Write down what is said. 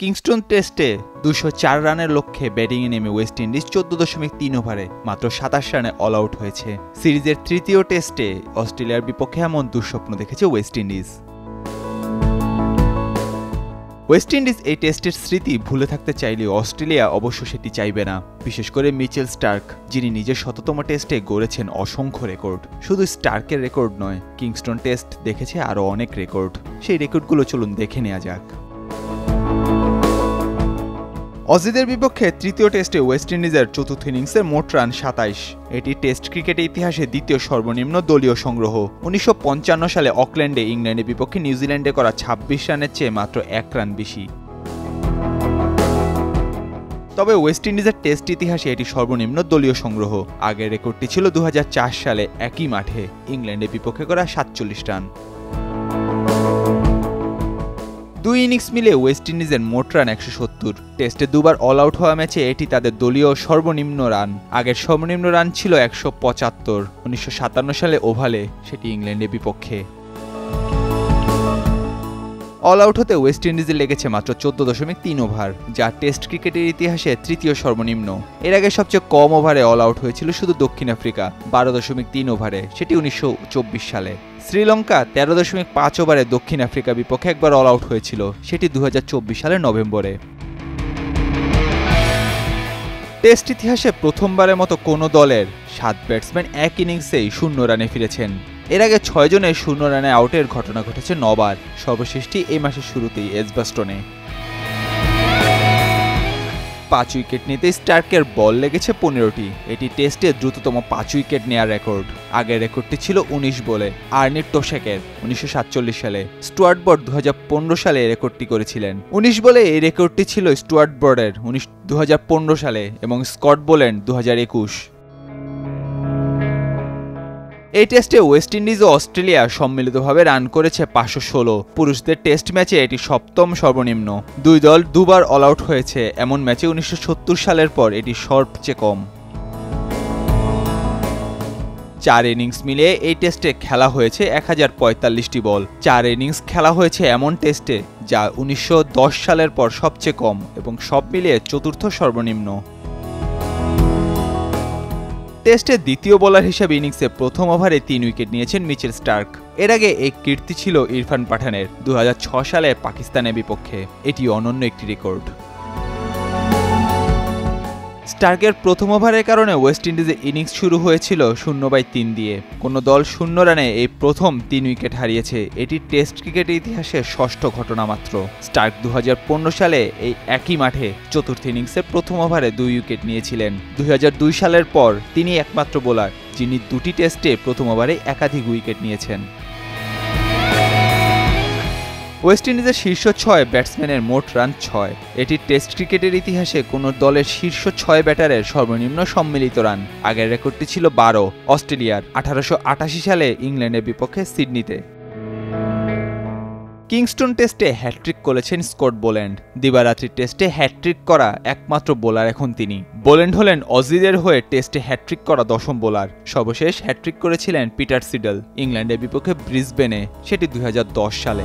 Kingston টেস্টে ২০৪ রানের লক্ষ্যে ব্যাটিংয়ে নেমে ওয়েস্ট ইন্ডিজ ১৪.৩ ওভারে মাত্র ২৭ রানে অল আউট হয়েছে। সিরিজের তৃতীয় টেস্টে অস্ট্রেলিয়ার বিপক্ষে এমন দুঃস্বপ্ন দেখেছে ওয়েস্ট ইন্ডিজ। ওয়েস্ট ইন্ডিজ এই টেস্টের স্মৃতি ভুলে থাকতে চাইলেও অস্ট্রেলিয়া অবশ্য সেটি চাইবে না, বিশেষ করে মিচেল স্টার্ক, যিনি নিজের ১০০তম টেস্টে গড়েছেন অসংখ্য রেকর্ড। শুধু স্টার্কের রেকর্ড নয়, কিংস্টন টেস্ট দেখেছে আরও অনেক রেকর্ড। সেই রেকর্ডগুলো চলুন দেখে নেওয়া যাক। অজিদের বিপক্ষে তৃতীয় টেস্টে ওয়েস্ট ইন্ডিজের চতুর্থ ইনিংসের মোট রান ২৭। এটি টেস্ট ক্রিকেটের ইতিহাসে দ্বিতীয় সর্বনিম্ন দলীয় সংগ্রহ। ১৯৫৫ সালে অকল্যান্ডে ইংল্যান্ডের বিপক্ষে নিউজিল্যান্ডে করা ২৬ রানের চেয়ে মাত্র ১ রান বেশি। তবে ওয়েস্ট ইন্ডিজের টেস্ট ইতিহাসে এটি সর্বনিম্ন দলীয় সংগ্রহ। আগের রেকর্ডটি ছিল ২০০৪ সালে একই মাঠে ইংল্যান্ডের বিপক্ষে করা ৪৭ রান। দুই ইনিংস মিলে ওয়েস্ট ইন্ডিজের মোট রান ১৭০। টেস্টে দুবার অল আউট হওয়া ম্যাচে এটি তাদের দলীয় সর্বনিম্ন রান। আগের সর্বনিম্ন রান ছিল ১৭৫। ১৯৫৭ সালে ওভালে সেটি ইংল্যান্ডের বিপক্ষে। অল আউট হতে ওয়েস্ট ইন্ডিজে লেগেছে মাত্র ১৪.৩ ওভার, যা টেস্ট ক্রিকেটের ইতিহাসে তৃতীয় সর্বনিম্ন। এর আগে সবচেয়ে কম ওভারে অল আউট হয়েছিল শুধু দক্ষিণ আফ্রিকা, ১২.৩ ওভারে, সেটি ১৯২৪ সালে। শ্রীলঙ্কা ১৩.৫ ওভারে দক্ষিণ আফ্রিকা বিপক্ষে একবার অল আউট হয়েছিল, সেটি ২০২৪ সালের নভেম্বরে। টেস্ট ইতিহাসে প্রথমবারের মতো কোনো দলের ৭ ব্যাটসম্যান এক ইনিংসেই ০ রানে ফিরেছেন। এর আগে ৬ জনের ০ রানে আউটের ঘটনা ঘটেছে ৯ বার, সর্বশেষটি এই মাসের শুরুতেই এজবাস্টনে। ৫ উইকেট নিতে স্টার্কের বল লেগেছে ১৫টি। এটি টেস্টে দ্রুততম ৫ উইকেট নেওয়ার রেকর্ড। আগের রেকর্ডটি ছিল ১৯ বলে আর্নি টোশেকের ১৯৪৭ সালে। স্টুয়ার্ট ব্রড ২০১৫ সালে এই রেকর্ডটি করেছিলেন। ১৯ বলে এই রেকর্ডটি ছিল স্টুয়ার্ট ব্রডের ২০১৫ সালে এবং স্কট বোল্যান্ড ২০২১। এই টেস্টে ওয়েস্ট ইন্ডিজ ও অস্ট্রেলিয়া সম্মিলিতভাবে রান করেছে ৫১৬। পুরুষদের টেস্ট ম্যাচে এটি সপ্তম সর্বনিম্ন। দুই দল দুবার অল আউট হয়েছে এমন ম্যাচে ১৯৭০ সালের পর এটি সবচেয়ে কম। ৪ ইনিংস মিলিয়ে এই টেস্টে খেলা হয়েছে ১০৪৫টি বল। ৪ ইনিংস খেলা হয়েছে এমন টেস্টে, যা ১৯১০ সালের পর সবচেয়ে কম এবং সব মিলিয়ে চতুর্থ সর্বনিম্ন। টেস্টে দ্বিতীয় বোলার হিসেবে ইনিংসে প্রথম ওভারে ৩ উইকেট নিয়েছেন মিচেল স্টার্ক। এর আগে এই কীর্তি ছিল ইরফান পাঠানের ২০০৬ সালে পাকিস্তানের বিপক্ষে। এটি অনন্য একটি রেকর্ড। স্টার্কের প্রথম ওভারের কারণে ওয়েস্ট ইন্ডিজের ইনিংস শুরু হয়েছিল ০/৩ দিয়ে। কোনো দল ০ রানে এই প্রথম ৩ উইকেট হারিয়েছে। এটি টেস্ট ক্রিকেটের ইতিহাসে ষষ্ঠ ঘটনা মাত্র। স্টার্ক ২০১৫ সালে এই একই মাঠে চতুর্থ ইনিংসের প্রথম ওভারে ২ উইকেট নিয়েছিলেন। ২০০২ সালের পর তিনি একমাত্র বোলার যিনি দুটি টেস্টে প্রথম ওভারে একাধিক উইকেট নিয়েছেন। ওয়েস্ট ইন্ডিজের শীর্ষ ৬ ব্যাটসম্যানের মোট রান ৬। এটি টেস্ট ক্রিকেটের ইতিহাসে কোনো দলের শীর্ষ ৬ ব্যাটারের সর্বনিম্ন সম্মিলিত রান। আগের রেকর্ডটি ছিল ১২ অস্ট্রেলিয়ার ১৮৮৮ সালে ইংল্যান্ডের বিপক্ষে সিডনিতে। কিংস্টন টেস্টে হ্যাটট্রিক করেছেন স্কট বোল্যান্ড। দিবারাত্রি টেস্টে হ্যাটট্রিক করা একমাত্র বোলার এখন তিনি। বোল্যান্ড হলেন অজিদের হয়ে টেস্টে হ্যাটট্রিক করা ১০ম বোলার। সর্বশেষ হ্যাটট্রিক করেছিলেন পিটার সিডল ইংল্যান্ডের বিপক্ষে ব্রিসবেনে, সেটি ২০১০ সালে।